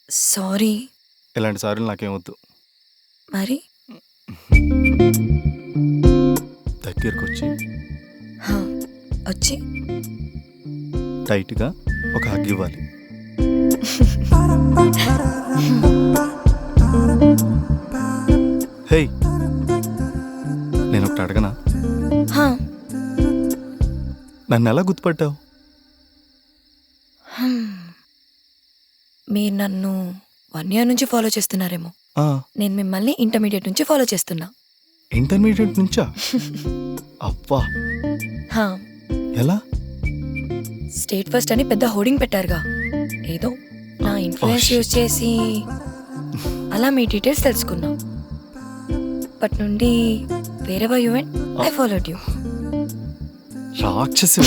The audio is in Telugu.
సారీ. ఇలాంటి సారీలు నాకేం వద్దు. మరి దగ్గరకు వచ్చి హా, వచ్చి టైట్గా ఒక హగ్ ఇవ్వాలి. హే, నేను ఒకటి అడగనా? హా, నన్ను ఎలా గుర్తుపట్టావు? మీరు నన్ను 1 year నుంచి ఫాలో చేస్తున్నారేమో. నేను మిమ్మల్ని ఇంటర్మీడియట్ నుంచి ఫాలో చేస్తున్నా. ఇంటర్మీడియట్ నుంచా? అబ్బా, హా, ఎలా? స్టేట్ ఫస్ట్ అని పెద్ద హోర్డింగ్ పెట్టారుగా, ఏదో నా ఇన్ఫ్లుయెన్స్ యూజ్ చేసి అలా మీ డీటెయిల్స్ తెలుసుకున్నా. అప్పటి నుండి వేరే you went, I followed you. రాక్షసి.